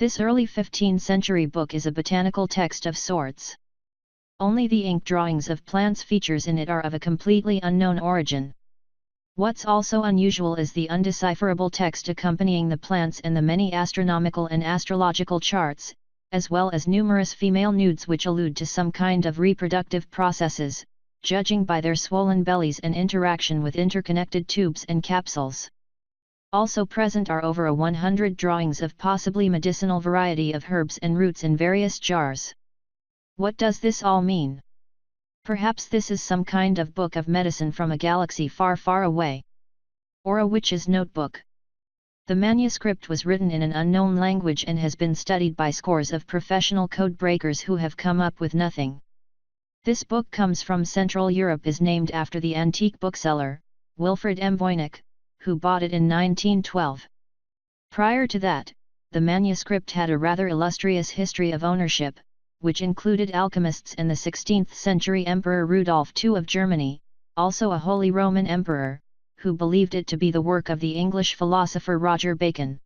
This early 15th century book is a botanical text of sorts. Only the ink drawings of plants features in it are of a completely unknown origin. What's also unusual is the undecipherable text accompanying the plants and the many astronomical and astrological charts, as well as numerous female nudes which allude to some kind of reproductive processes, judging by their swollen bellies and interaction with interconnected tubes and capsules. Also present are over 100 drawings of possibly medicinal variety of herbs and roots in various jars. What does this all mean? Perhaps this is some kind of book of medicine from a galaxy far, far away. Or a witch's notebook. The manuscript was written in an unknown language and has been studied by scores of professional code breakers who have come up with nothing. This book comes from Central Europe, is named after the antique bookseller, Wilfred M. Voynich, who bought it in 1912. Prior to that, the manuscript had a rather illustrious history of ownership, which included alchemists and the 16th century Emperor Rudolf II of Germany, also a Holy Roman Emperor, who believed it to be the work of the English philosopher Roger Bacon.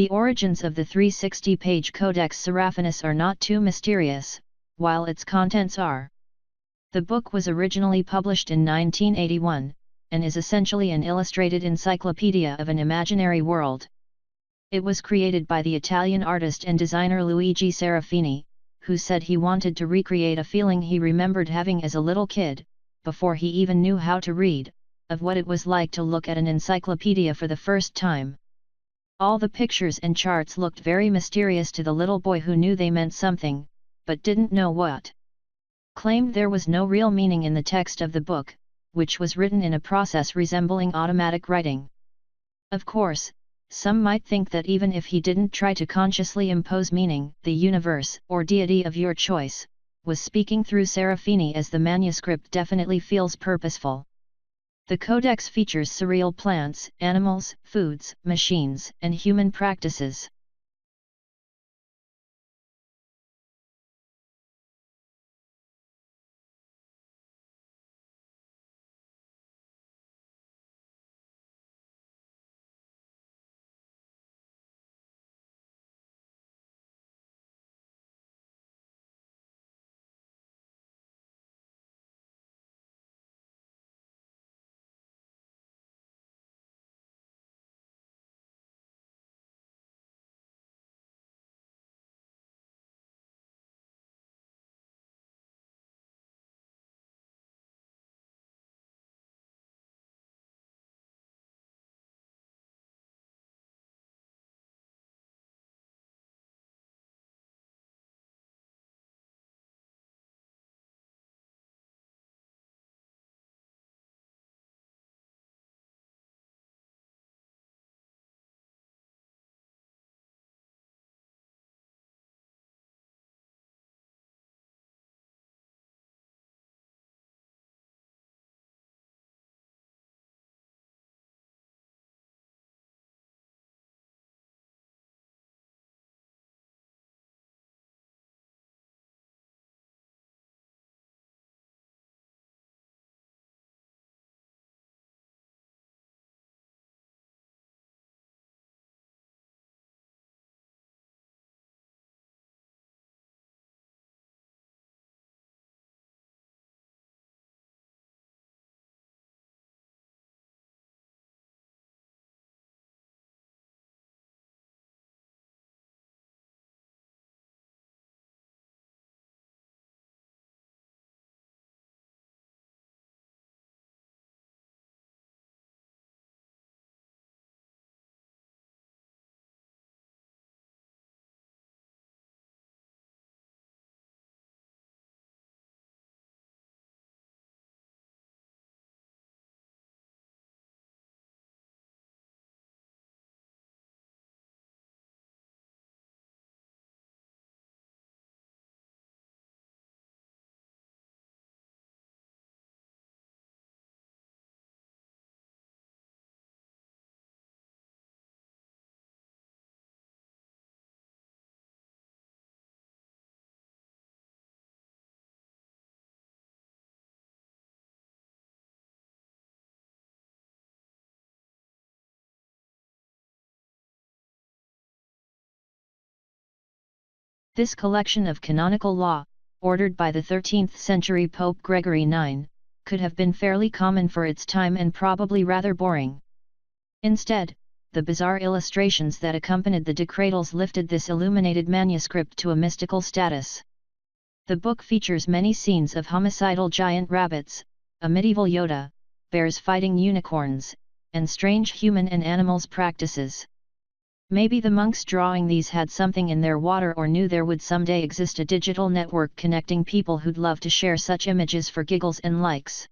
The origins of the 360-page Codex Seraphinus are not too mysterious, while its contents are. The book was originally published in 1981, and is essentially an illustrated encyclopedia of an imaginary world. It was created by the Italian artist and designer Luigi Serafini, who said he wanted to recreate a feeling he remembered having as a little kid, before he even knew how to read, of what it was like to look at an encyclopedia for the first time. All the pictures and charts looked very mysterious to the little boy who knew they meant something, but didn't know what. Claimed there was no real meaning in the text of the book, which was written in a process resembling automatic writing. Of course, some might think that even if he didn't try to consciously impose meaning, the universe, or deity of your choice, was speaking through Serafini, as the manuscript definitely feels purposeful. The codex features surreal plants, animals, foods, machines, and human practices. This collection of canonical law, ordered by the 13th century Pope Gregory IX, could have been fairly common for its time and probably rather boring. Instead, the bizarre illustrations that accompanied the Decretals lifted this illuminated manuscript to a mystical status. The book features many scenes of homicidal giant rabbits, a medieval Yoda, bears fighting unicorns, and strange human and animals practices. Maybe the monks drawing these had something in their water or knew there would someday exist a digital network connecting people who'd love to share such images for giggles and likes.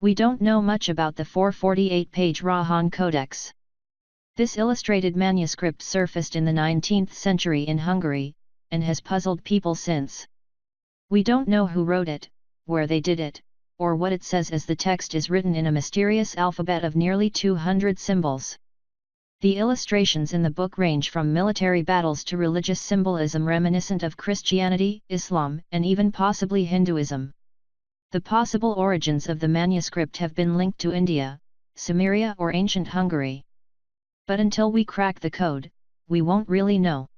We don't know much about the 448-page Rononc Codex. This illustrated manuscript surfaced in the 19th century in Hungary, and has puzzled people since. We don't know who wrote it, where they did it, or what it says, as the text is written in a mysterious alphabet of nearly 200 symbols. The illustrations in the book range from military battles to religious symbolism reminiscent of Christianity, Islam, and even possibly Hinduism. The possible origins of the manuscript have been linked to India, Sumeria or ancient Hungary. But until we crack the code, we won't really know.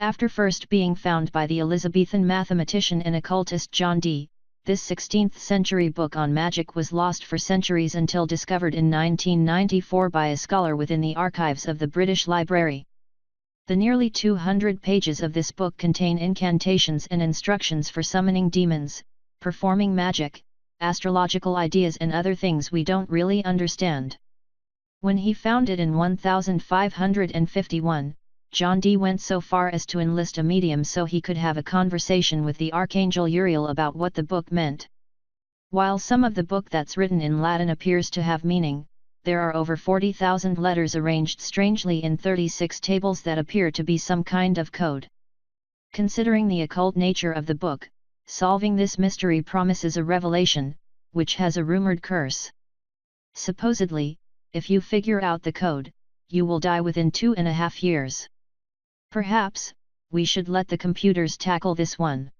After first being found by the Elizabethan mathematician and occultist John Dee, this 16th century book on magic was lost for centuries until discovered in 1994 by a scholar within the archives of the British Library. The nearly 200 pages of this book contain incantations and instructions for summoning demons, performing magic, astrological ideas and other things we don't really understand. When he found it in 1551, John Dee went so far as to enlist a medium so he could have a conversation with the Archangel Uriel about what the book meant. While some of the book that's written in Latin appears to have meaning, there are over 40,000 letters arranged strangely in 36 tables that appear to be some kind of code. Considering the occult nature of the book, solving this mystery promises a revelation, which has a rumored curse. Supposedly, if you figure out the code, you will die within 2.5 years. Perhaps, we should let the computers tackle this one.